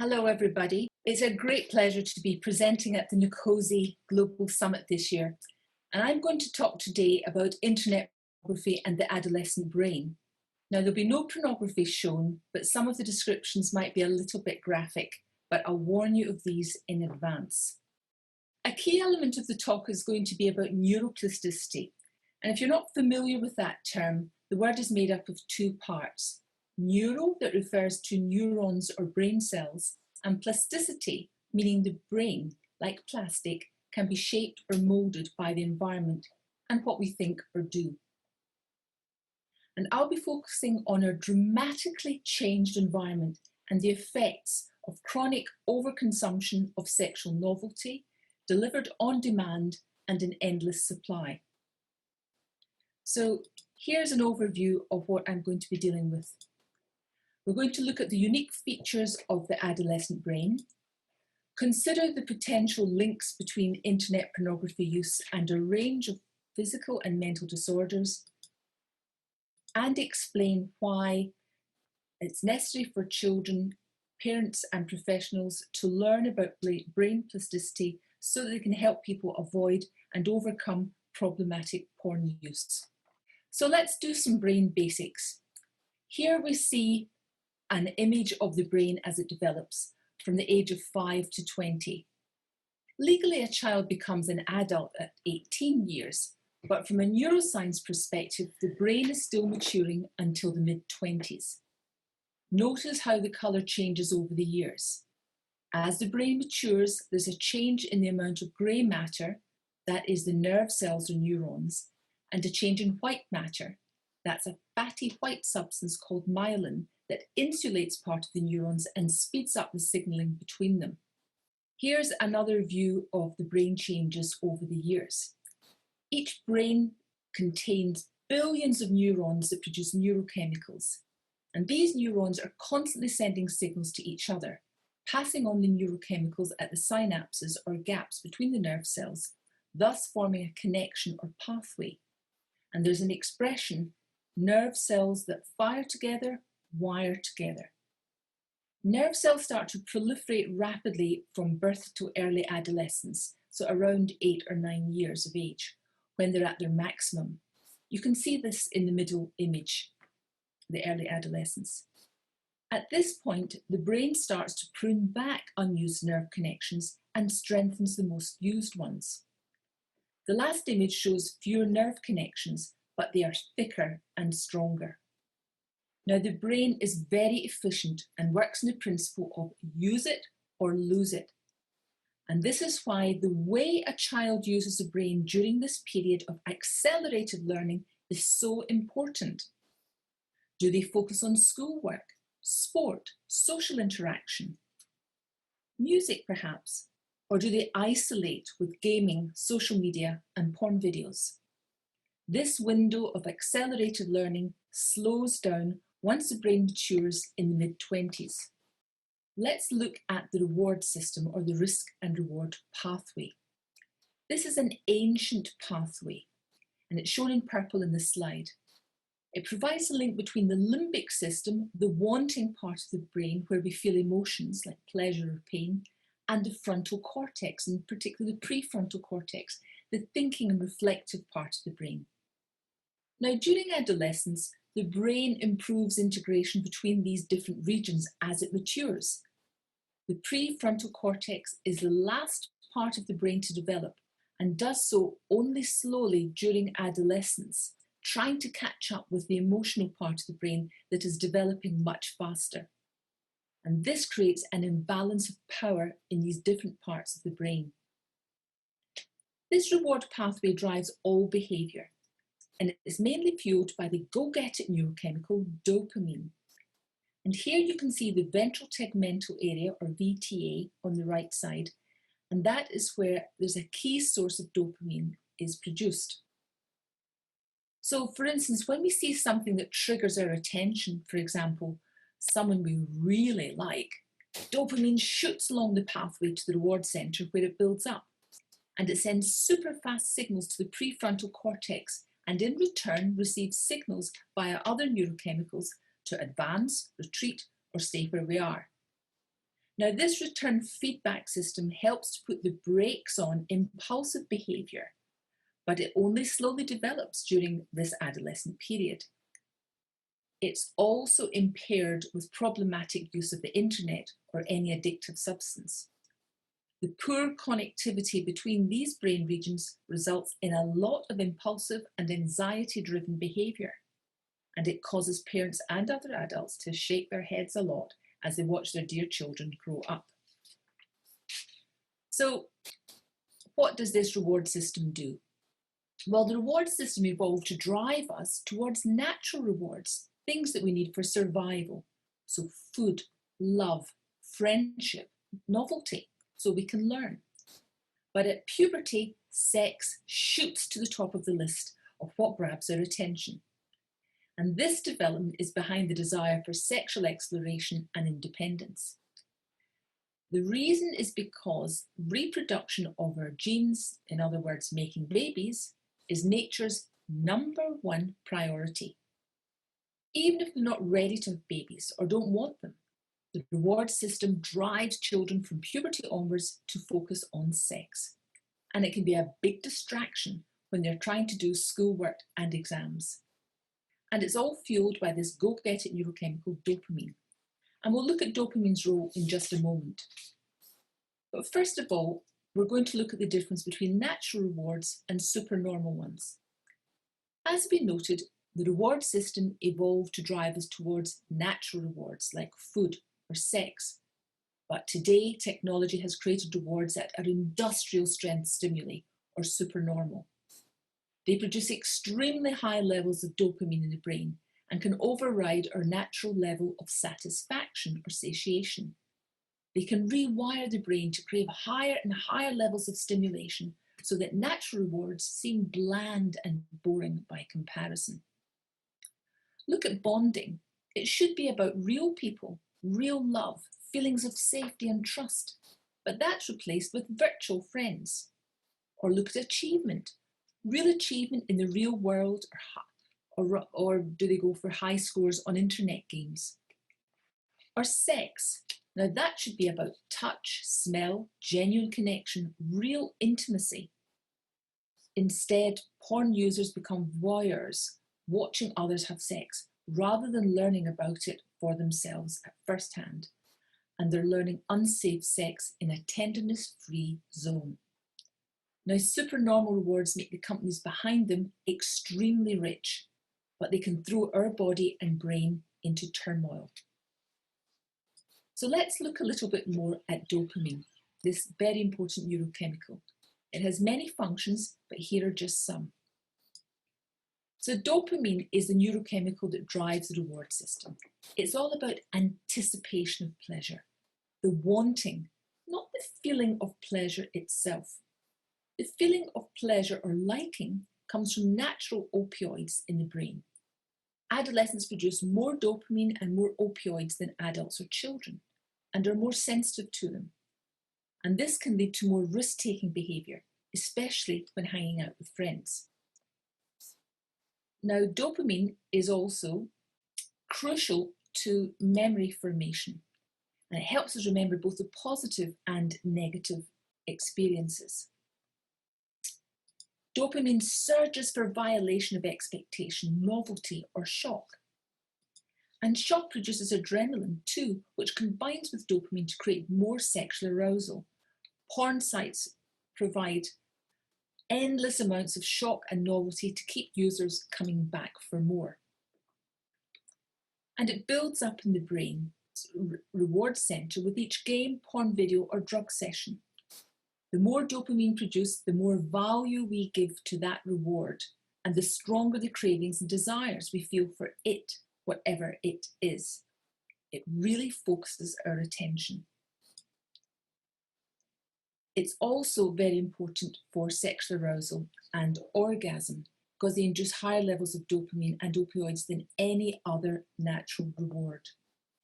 Hello, everybody. It's a great pleasure to be presenting at the Nicosia Global Summit this year. And I'm going to talk today about internet pornography and the adolescent brain. Now, there'll be no pornography shown, but some of the descriptions might be a little bit graphic, but I'll warn you of these in advance. A key element of the talk is going to be about neuroplasticity. And if you're not familiar with that term, the word is made up of two parts. Neuro, that refers to neurons or brain cells, and plasticity, meaning the brain, like plastic, can be shaped or moulded by the environment and what we think or do. And I'll be focusing on a dramatically changed environment and the effects of chronic overconsumption of sexual novelty, delivered on demand and in endless supply. So here's an overview of what I'm going to be dealing with. We're going to look at the unique features of the adolescent brain, consider the potential links between internet pornography use and a range of physical and mental disorders, and explain why it's necessary for children, parents and professionals to learn about brain plasticity so that they can help people avoid and overcome problematic porn use. So let's do some brain basics. Here we see an image of the brain as it develops from the age of 5 to 20. Legally, a child becomes an adult at 18 years, but from a neuroscience perspective, the brain is still maturing until the mid-20s. Notice how the colour changes over the years. As the brain matures, there's a change in the amount of grey matter, that is the nerve cells or neurons, and a change in white matter, that's a fatty white substance called myelin, that insulates part of the neurons and speeds up the signalling between them. Here's another view of the brain changes over the years. Each brain contains billions of neurons that produce neurochemicals. And these neurons are constantly sending signals to each other, passing on the neurochemicals at the synapses or gaps between the nerve cells, thus forming a connection or pathway. And there's an expression, nerve cells that fire together wire together. Nerve cells start to proliferate rapidly from birth to early adolescence, so around 8 or 9 years of age, when they're at their maximum. You can see this in the middle image, the early adolescence. At this point, the brain starts to prune back unused nerve connections and strengthens the most used ones. The last image shows fewer nerve connections, but they are thicker and stronger. Now, the brain is very efficient and works on the principle of use it or lose it. And this is why the way a child uses the brain during this period of accelerated learning is so important. Do they focus on schoolwork, sport, social interaction, music perhaps? Or do they isolate with gaming, social media and porn videos? This window of accelerated learning slows down once the brain matures in the mid-20s. Let's look at the reward system or the risk and reward pathway. This is an ancient pathway, and it's shown in purple in the slide. It provides a link between the limbic system, the wanting part of the brain where we feel emotions like pleasure or pain, and the frontal cortex, and particularly the prefrontal cortex, the thinking and reflective part of the brain. Now, during adolescence, the brain improves integration between these different regions as it matures. The prefrontal cortex is the last part of the brain to develop and does so only slowly during adolescence, trying to catch up with the emotional part of the brain that is developing much faster. And this creates an imbalance of power in these different parts of the brain. This reward pathway drives all behaviour, and it is mainly fueled by the go-get-it neurochemical dopamine. And here you can see the ventral tegmental area, or VTA, on the right side, and that is where there's a key source of dopamine is produced. So, for instance, when we see something that triggers our attention, for example, someone we really like, dopamine shoots along the pathway to the reward centre where it builds up, and it sends super fast signals to the prefrontal cortex, and in return receives signals via other neurochemicals to advance, retreat, or stay where we are. Now, this return feedback system helps to put the brakes on impulsive behaviour, but it only slowly develops during this adolescent period. It's also impaired with problematic use of the internet or any addictive substance. The poor connectivity between these brain regions results in a lot of impulsive and anxiety-driven behaviour, and it causes parents and other adults to shake their heads a lot as they watch their dear children grow up. So, what does this reward system do? Well, the reward system evolved to drive us towards natural rewards, things that we need for survival. So food, love, friendship, novelty, so we can learn. But at puberty, sex shoots to the top of the list of what grabs our attention. And this development is behind the desire for sexual exploration and independence. The reason is because reproduction of our genes, in other words, making babies, is nature's #1 priority. Even if they're not ready to have babies or don't want them, the reward system drives children from puberty onwards to focus on sex. And it can be a big distraction when they're trying to do schoolwork and exams. And it's all fueled by this go-get-it neurochemical dopamine. And we'll look at dopamine's role in just a moment. But first of all, we're going to look at the difference between natural rewards and supernormal ones. As we noted, the reward system evolved to drive us towards natural rewards like food or sex. But today, technology has created rewards that are industrial strength stimuli or supernormal. They produce extremely high levels of dopamine in the brain and can override our natural level of satisfaction or satiation. They can rewire the brain to crave higher and higher levels of stimulation so that natural rewards seem bland and boring by comparison. Look at bonding. It should be about real people, real love, feelings of safety and trust, but that's replaced with virtual friends. Or look at achievement. Real achievement in the real world, or do they go for high scores on internet games? Or sex. Now that should be about touch, smell, genuine connection, real intimacy. Instead, porn users become voyeurs, watching others have sex, rather than learning about it for themselves at first hand. And they're learning unsafe sex in a tenderness-free zone. Now, supernormal rewards make the companies behind them extremely rich, but they can throw our body and brain into turmoil. So let's look a little bit more at dopamine, this very important neurochemical. It has many functions, but here are just some. So dopamine is the neurochemical that drives the reward system. It's all about anticipation of pleasure, the wanting, not the feeling of pleasure itself. The feeling of pleasure or liking comes from natural opioids in the brain. Adolescents produce more dopamine and more opioids than adults or children, and are more sensitive to them. And this can lead to more risk-taking behaviour, especially when hanging out with friends. Now, dopamine is also crucial to memory formation, and it helps us remember both the positive and negative experiences. Dopamine surges for violation of expectation, novelty, or shock. And shock produces adrenaline too, which combines with dopamine to create more sexual arousal. Porn sites provide endless amounts of shock and novelty to keep users coming back for more. And it builds up in the brain reward centre with each game, porn video, or drug session. The more dopamine produced, the more value we give to that reward, and the stronger the cravings and desires we feel for it, whatever it is. It really focuses our attention. It's also very important for sexual arousal and orgasm because they induce higher levels of dopamine and opioids than any other natural reward.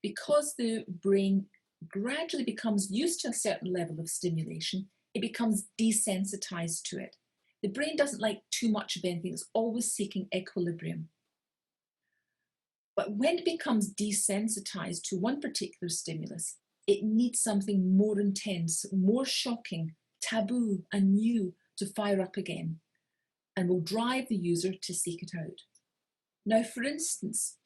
Because the brain gradually becomes used to a certain level of stimulation, it becomes desensitized to it. The brain doesn't like too much of anything, it's always seeking equilibrium. But when it becomes desensitized to one particular stimulus, it needs something more intense, more shocking, taboo, and new to fire up again, and will drive the user to seek it out. Now, for instance,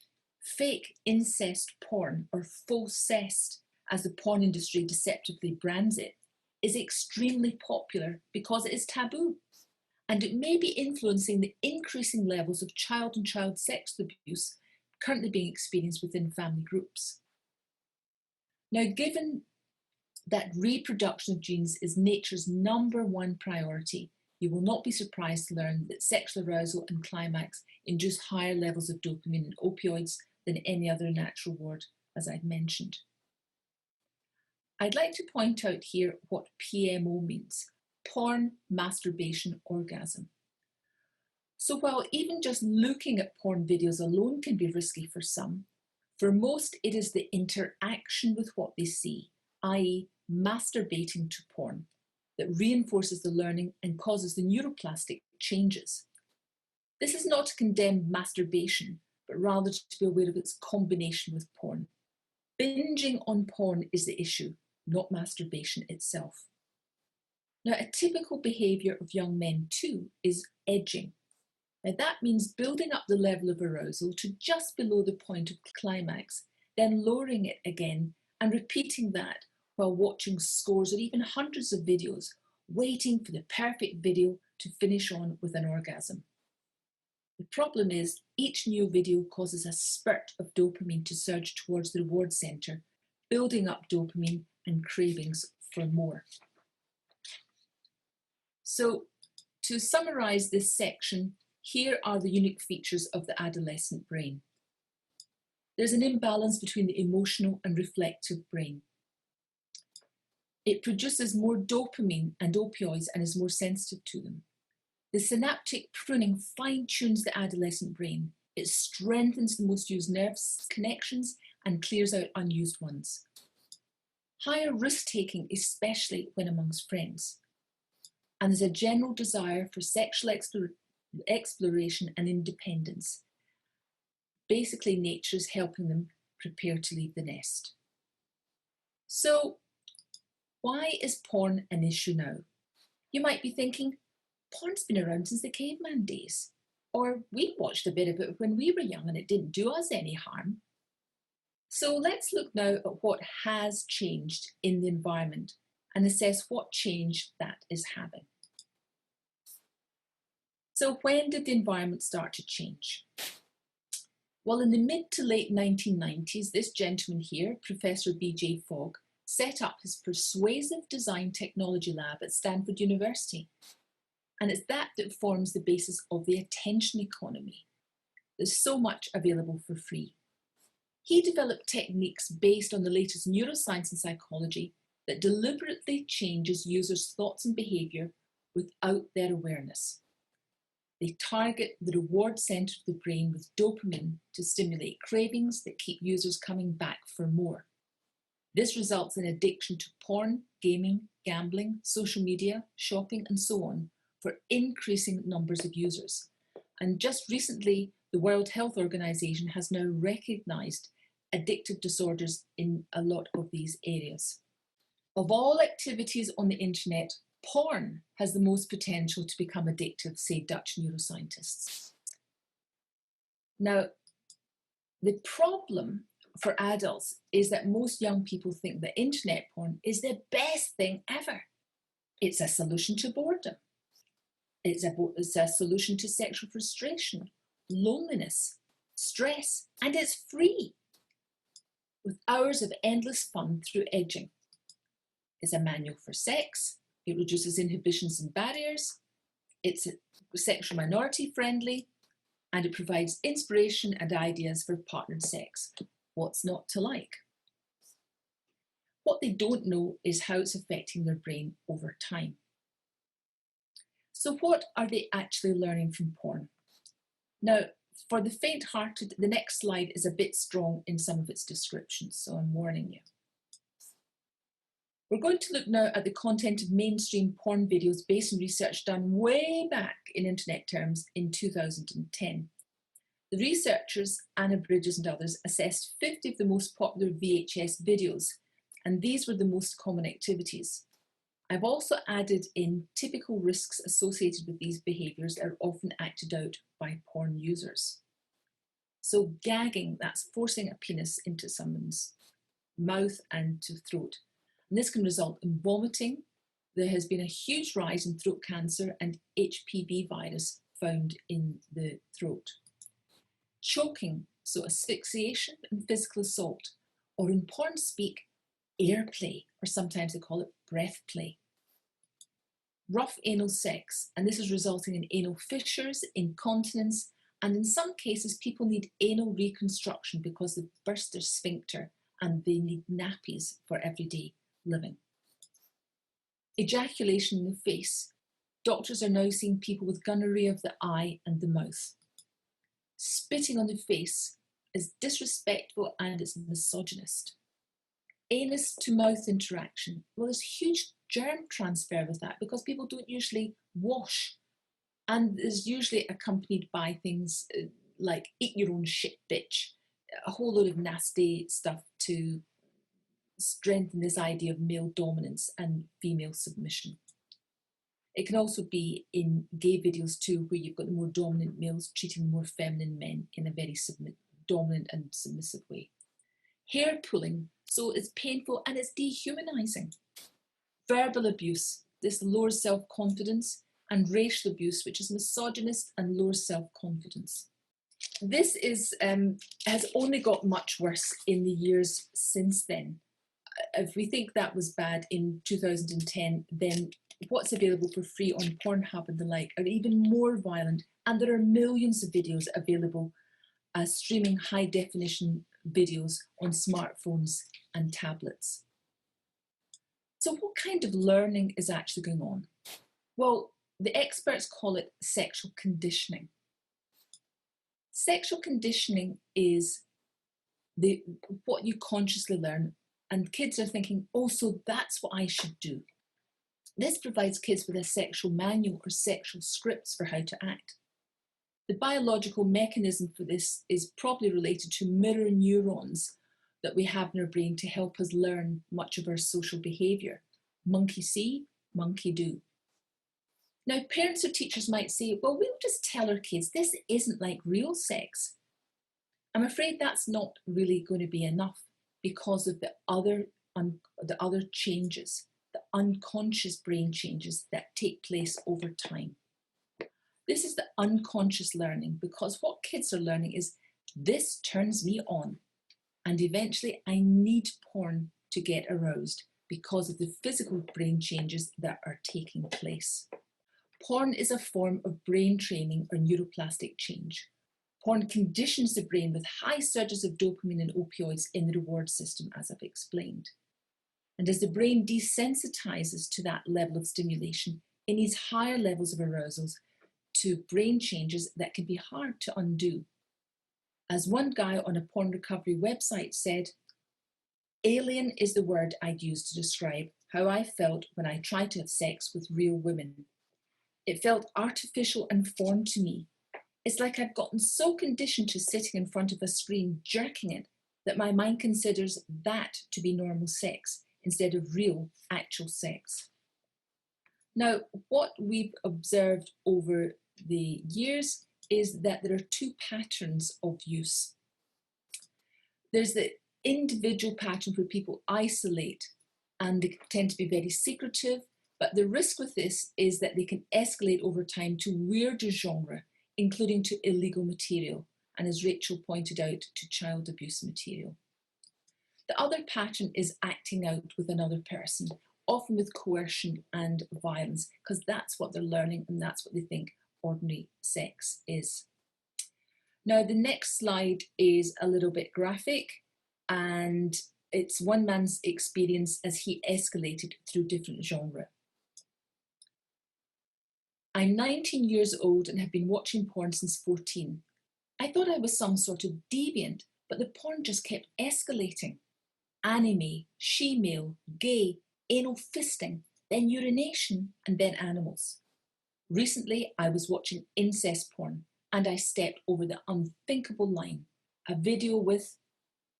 fake incest porn, or faux cest, as the porn industry deceptively brands it, is extremely popular because it is taboo, and it may be influencing the increasing levels of child-on-child sex abuse currently being experienced within family groups. Now, given that reproduction of genes is nature's #1 priority, you will not be surprised to learn that sexual arousal and climax induce higher levels of dopamine and opioids than any other natural reward, as I've mentioned. I'd like to point out here what PMO means: porn, masturbation, orgasm. So while even just looking at porn videos alone can be risky for some, for most it is the interaction with what they see, i.e. masturbating to porn, that reinforces the learning and causes the neuroplastic changes. This is not to condemn masturbation, but rather to be aware of its combination with porn. Binging on porn is the issue, not masturbation itself. Now, a typical behaviour of young men too is edging. Now, that means building up the level of arousal to just below the point of climax, then lowering it again and repeating that while watching scores or even hundreds of videos, waiting for the perfect video to finish on with an orgasm. The problem is, each new video causes a spurt of dopamine to surge towards the reward centre, building up dopamine and cravings for more. So, to summarise this section, here are the unique features of the adolescent brain. There's an imbalance between the emotional and reflective brain. It produces more dopamine and opioids and is more sensitive to them. The synaptic pruning fine-tunes the adolescent brain. It strengthens the most used nerve connections and clears out unused ones. Higher risk-taking, especially when amongst friends. And there's a general desire for sexual exploration and independence. Basically, nature's helping them prepare to leave the nest. So, why is porn an issue now? You might be thinking, porn's been around since the caveman days. Or we watched a bit of it when we were young and it didn't do us any harm. So let's look now at what has changed in the environment and assess what change that is having. So when did the environment start to change? Well, in the mid to late 1990s, this gentleman here, Professor B.J. Fogg, set up his Persuasive Design Technology Lab at Stanford University. And it's that forms the basis of the attention economy. There's so much available for free. He developed techniques based on the latest neuroscience and psychology that deliberately changes users' thoughts and behaviour without their awareness. They target the reward centre of the brain with dopamine to stimulate cravings that keep users coming back for more. This results in addiction to porn, gaming, gambling, social media, shopping, and so on for increasing numbers of users. And just recently, the World Health Organization has now recognised addictive disorders in a lot of these areas. Of all activities on the internet, porn has the most potential to become addictive, say Dutch neuroscientists. Now, the problem for adults is that most young people think that internet porn is the best thing ever. It's a solution to boredom. It's a solution to sexual frustration, loneliness, stress, and it's free, with hours of endless fun through edging. It's a manual for sex. It reduces inhibitions and barriers. It's sexual minority friendly, and it provides inspiration and ideas for partnered sex. What's not to like? What they don't know is how it's affecting their brain over time. So what are they actually learning from porn? Now, for the faint-hearted, the next slide is a bit strong in some of its descriptions, so I'm warning you. We're going to look now at the content of mainstream porn videos based on research done way back in internet terms in 2010. The researchers, Anna Bridges and others, assessed 50 of the most popular VHS videos And these were the most common activities. I've also added in typical risks associated with these behaviours that are often acted out by porn users. So gagging, that's forcing a penis into someone's mouth and to throat. And this can result in vomiting. There has been a huge rise in throat cancer and HPV virus found in the throat. Choking, so asphyxiation and physical assault, or in porn speak, airplay, or sometimes they call it breath play. Rough anal sex, and this is resulting in anal fissures, incontinence, and in some cases people need anal reconstruction because they've burst their sphincter and they need nappies for everyday living. Ejaculation in the face. Doctors are now seeing people with gonorrhea of the eye and the mouth. Spitting on the face is disrespectful and it's misogynist. Anus to mouth interaction. Well, there's huge germ transfer with that because people don't usually wash. And is usually accompanied by things like eat your own shit, bitch. A whole load of nasty stuff to strengthen this idea of male dominance and female submission. It can also be in gay videos too, where you've got the more dominant males treating the more feminine men in a very dominant and submissive way. Hair pulling, so it's painful and it's dehumanizing. Verbal abuse, this lowers self-confidence, and racial abuse, which is misogynist and lowers self-confidence. This has only got much worse in the years since then. If we think that was bad in 2010, then what's available for free on Pornhub and the like are even more violent, and there are millions of videos available streaming high-definition videos on smartphones and tablets. So what kind of learning is actually going on? Well, the experts call it sexual conditioning. Sexual conditioning is what you consciously learn, and kids are thinking, oh, so that's what I should do. This provides kids with a sexual manual or sexual scripts for how to act. The biological mechanism for this is probably related to mirror neurons that we have in our brain to help us learn much of our social behaviour. Monkey see, monkey do. Now, parents or teachers might say, well, we'll just tell our kids this isn't like real sex. I'm afraid that's not really going to be enough because of the other changes, the unconscious brain changes that take place over time. This is the unconscious learning, because what kids are learning is this turns me on, and eventually I need porn to get aroused because of the physical brain changes that are taking place. Porn is a form of brain training or neuroplastic change. Porn conditions the brain with high surges of dopamine and opioids in the reward system, as I've explained. And as the brain desensitizes to that level of stimulation, it needs higher levels of arousals to brain changes that can be hard to undo. As one guy on a porn recovery website said, alien is the word I'd use to describe how I felt when I tried to have sex with real women. It felt artificial and foreign to me. It's like I'd gotten so conditioned to sitting in front of a screen jerking it that my mind considers that to be normal sex instead of real, actual sex. Now, what we've observed over the years is that there are two patterns of use. There's the individual pattern where people isolate and they tend to be very secretive, but the risk with this is that they can escalate over time to weirder genre, including to illegal material, and as Rachel pointed out, to child abuse material. The other pattern is acting out with another person, often with coercion and violence, because that's what they're learning and that's what they think ordinary sex is. Now, the next slide is a little bit graphic, and it's one man's experience as he escalated through different genres. I'm 19 years old and have been watching porn since 14. I thought I was some sort of deviant, but the porn just kept escalating. Anime, she-male, gay, anal fisting, then urination, and then animals. Recently, I was watching incest porn and I stepped over the unthinkable line, a video with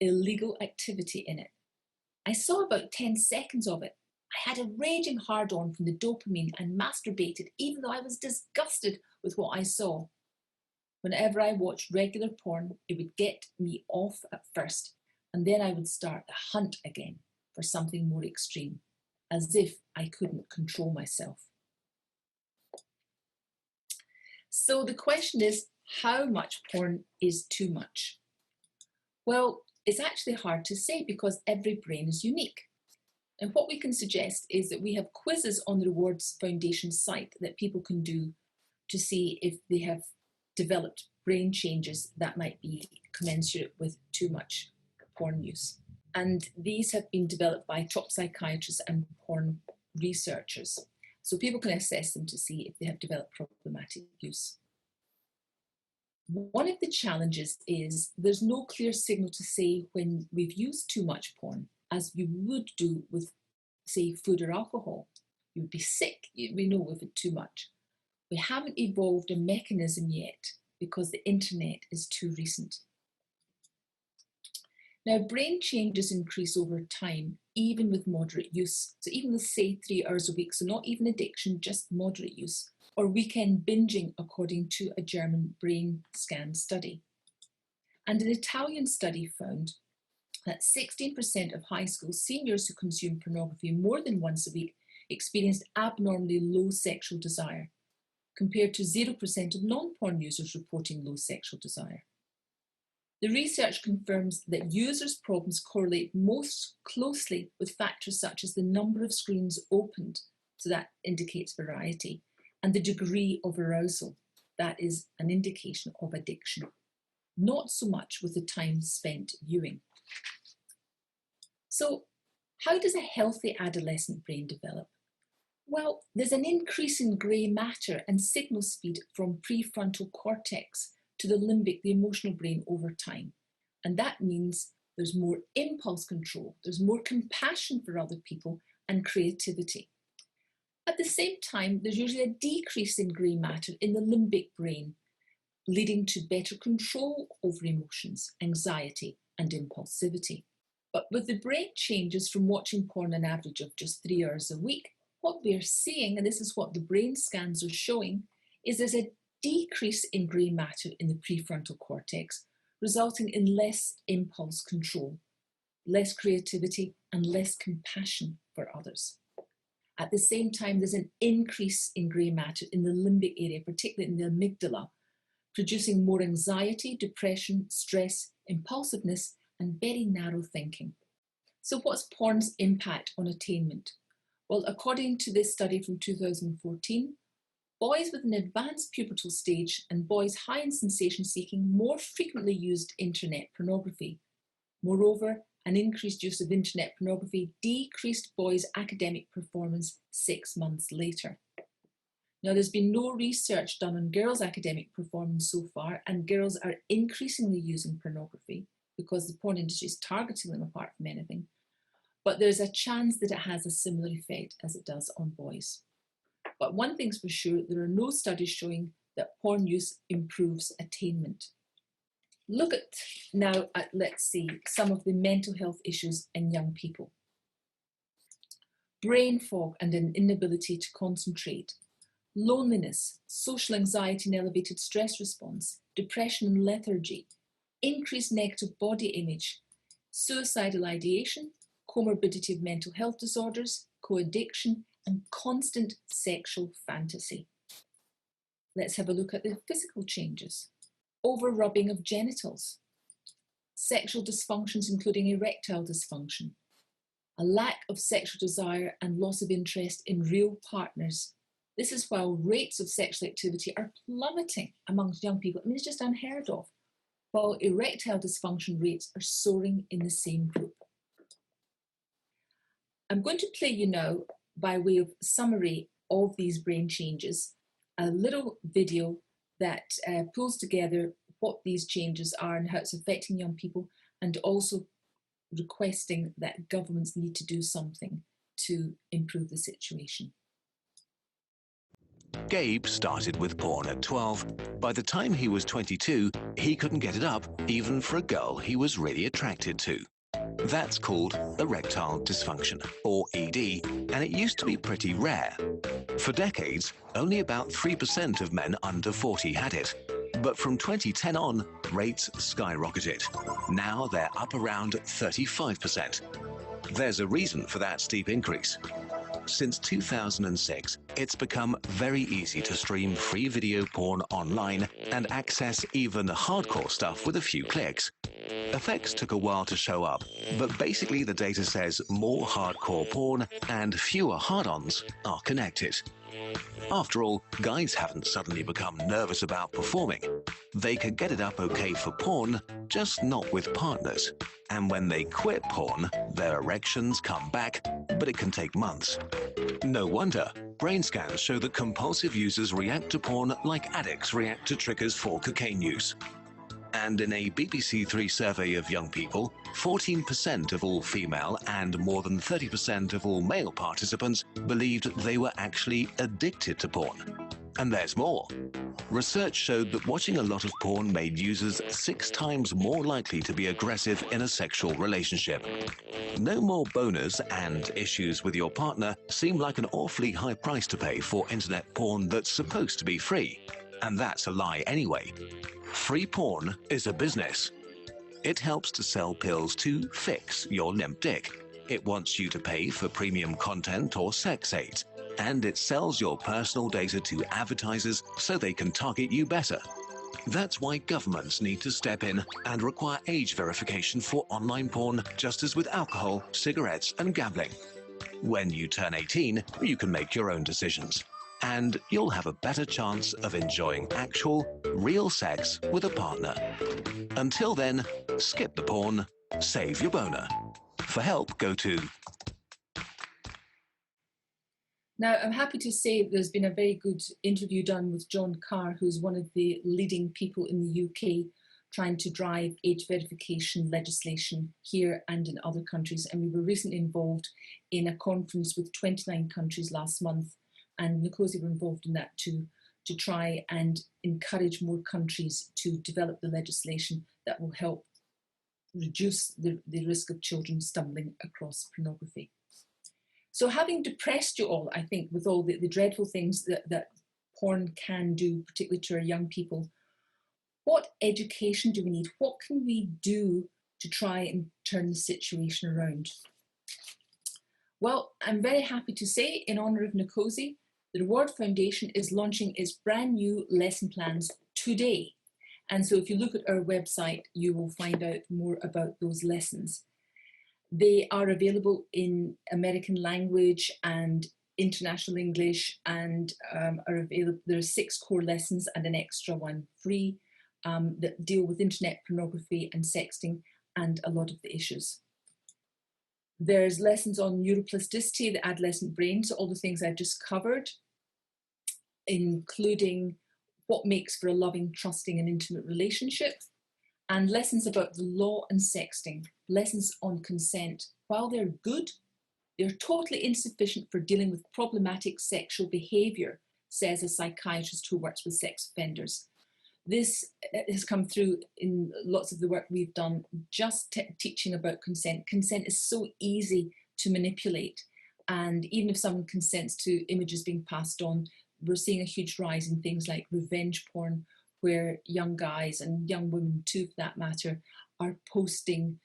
illegal activity in it. I saw about 10 seconds of it. I had a raging hard-on from the dopamine and masturbated even though I was disgusted with what I saw. Whenever I watched regular porn, it would get me off at first, and then I would start the hunt again for something more extreme, as if I couldn't control myself. So the question is, how much porn is too much? Well, it's actually hard to say because every brain is unique. And what we can suggest is that we have quizzes on the Rewards Foundation site that people can do to see if they have developed brain changes that might be commensurate with too much porn use. And these have been developed by top psychiatrists and porn researchers. So people can assess them to see if they have developed problematic use. One of the challenges is there's no clear signal to say when we've used too much porn, as you would do with, say, food or alcohol. You would be sick, we know, with it too much. We haven't evolved a mechanism yet because the internet is too recent. Now, brain changes increase over time, even with moderate use. So even with, say, 3 hours a week, so not even addiction, just moderate use, or weekend binging, according to a German brain scan study. And an Italian study found that 16% of high school seniors who consume pornography more than once a week experienced abnormally low sexual desire, compared to 0% of non-porn users reporting low sexual desire. The research confirms that users' problems correlate most closely with factors such as the number of screens opened, so that indicates variety, and the degree of arousal, that is an indication of addiction, not so much with the time spent viewing. So, how does a healthy adolescent brain develop? Well, there's an increase in grey matter and signal speed from prefrontal cortex to the limbic, the emotional brain, over time. And that means there's more impulse control, there's more compassion for other people, and creativity. At the same time, there's usually a decrease in grey matter in the limbic brain, leading to better control over emotions, anxiety, and impulsivity. But with the brain changes from watching porn an average of just 3 hours a week, what we're seeing, and this is what the brain scans are showing, is there's a decrease in grey matter in the prefrontal cortex, resulting in less impulse control, less creativity, and less compassion for others. At the same time, there's an increase in grey matter in the limbic area, particularly in the amygdala, producing more anxiety, depression, stress, impulsiveness, and very narrow thinking. So what's porn's impact on attainment? Well, according to this study from 2014, boys with an advanced pubertal stage and boys high in sensation seeking more frequently used internet pornography. Moreover, an increased use of internet pornography decreased boys' academic performance 6 months later. Now, there's been no research done on girls' academic performance so far, and girls are increasingly using pornography because the porn industry is targeting them apart from anything. But there's a chance that it has a similar effect as it does on boys. But one thing's for sure, there are no studies showing that porn use improves attainment. Look at now at, let's see, some of the mental health issues in young people. Brain fog and an inability to concentrate, loneliness, social anxiety and elevated stress response, depression and lethargy, increased negative body image, suicidal ideation, comorbidity of mental health disorders, co-addiction, and constant sexual fantasy. Let's have a look at the physical changes. Over-rubbing of genitals, sexual dysfunctions including erectile dysfunction, a lack of sexual desire and loss of interest in real partners. This is while rates of sexual activity are plummeting amongst young people. I mean, it's just unheard of, while erectile dysfunction rates are soaring in the same group. I'm going to play you now, by way of summary of these brain changes, a little video that pulls together what these changes are and how it's affecting young people, and also requesting that governments need to do something to improve the situation. Gabe started with porn at 12. By the time he was 22, he couldn't get it up, even for a girl he was really attracted to. That's called erectile dysfunction, or ED, and it used to be pretty rare. For decades, only about 3% of men under 40 had it. But from 2010 on, rates skyrocketed. Now they're up around 35%. There's a reason for that steep increase. Since 2006, it's become very easy to stream free video porn online and access even hardcore stuff with a few clicks. Effects took a while to show up, but basically the data says more hardcore porn and fewer hard-ons are connected. After all, guys haven't suddenly become nervous about performing. They could get it up okay for porn, just not with partners. And when they quit porn, their erections come back, but it can take months. No wonder. Brain scans show that compulsive users react to porn like addicts react to triggers for cocaine use. And in a BBC Three survey of young people, 14% of all female and more than 30% of all male participants believed they were actually addicted to porn. And there's more. Research showed that watching a lot of porn made users 6 times more likely to be aggressive in a sexual relationship. No more boners and issues with your partner seem like an awfully high price to pay for internet porn that's supposed to be free. And that's a lie anyway. Free porn is a business. It helps to sell pills to fix your limp dick. It wants you to pay for premium content or sex aids. And it sells your personal data to advertisers so they can target you better. That's why governments need to step in and require age verification for online porn, just as with alcohol, cigarettes, and gambling. When you turn 18, you can make your own decisions. And you'll have a better chance of enjoying actual, real sex with a partner. Until then, skip the porn, save your boner. For help, go to... Now, I'm happy to say there's been a very good interview done with John Carr, who's one of the leading people in the UK trying to drive age verification legislation here and in other countries. And we were recently involved in a conference with 29 countries last month, and Nkosi were involved in that too, to try and encourage more countries to develop the legislation that will help reduce the risk of children stumbling across pornography. So having depressed you all, I think, with all the dreadful things that porn can do, particularly to our young people, what education do we need? What can we do to try and turn the situation around? Well, I'm very happy to say, in honour of Nkosi, the Reward Foundation is launching its brand new lesson plans today. And so if you look at our website, you will find out more about those lessons. They are available in American language and international English, and are available. There are 6 core lessons and an extra one free that deal with internet pornography and sexting and a lot of the issues. There's lessons on neuroplasticity, the adolescent brain, so all the things I've just covered, including what makes for a loving, trusting and intimate relationship, and lessons about the law and sexting, lessons on consent. While they're good, they're totally insufficient for dealing with problematic sexual behaviour, says a psychiatrist who works with sex offenders. This has come through in lots of the work we've done, just teaching about consent. Consent is so easy to manipulate. And even if someone consents to images being passed on, we're seeing a huge rise in things like revenge porn, where young guys and young women too, for that matter, are posting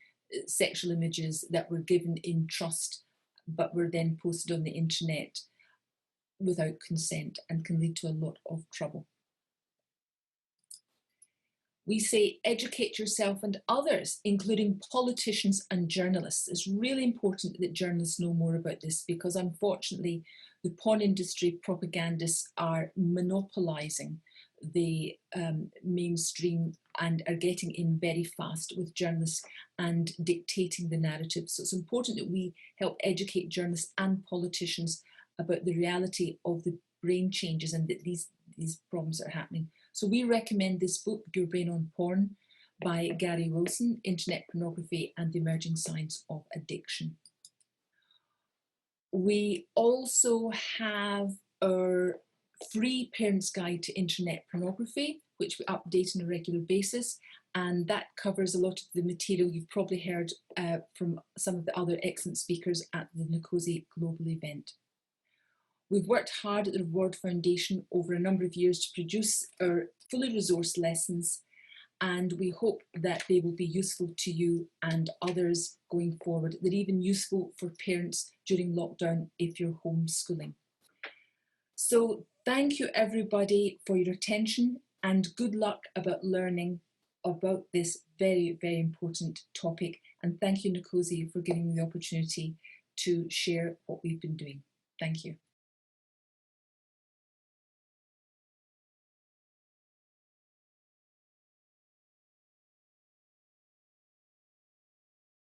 sexual images that were given in trust, but were then posted on the internet without consent and can lead to a lot of trouble. We say educate yourself and others, including politicians and journalists. It's really important that journalists know more about this, because unfortunately the porn industry propagandists are monopolising the mainstream and are getting in very fast with journalists and dictating the narrative. So it's important that we help educate journalists and politicians about the reality of the brain changes and that these problems are happening. So we recommend this book, Your Brain on Porn, by Gary Wilson, Internet Pornography and the Emerging Science of Addiction. We also have our free Parents Guide to Internet Pornography, which we update on a regular basis, and that covers a lot of the material you've probably heard from some of the other excellent speakers at the Nicosi Global event. We've worked hard at the Reward Foundation over a number of years to produce our fully resourced lessons, and we hope that they will be useful to you and others going forward. They're even useful for parents during lockdown if you're homeschooling. So thank you everybody for your attention, and good luck about learning about this very, very important topic. And thank you, Nicosi, for giving me the opportunity to share what we've been doing. Thank you.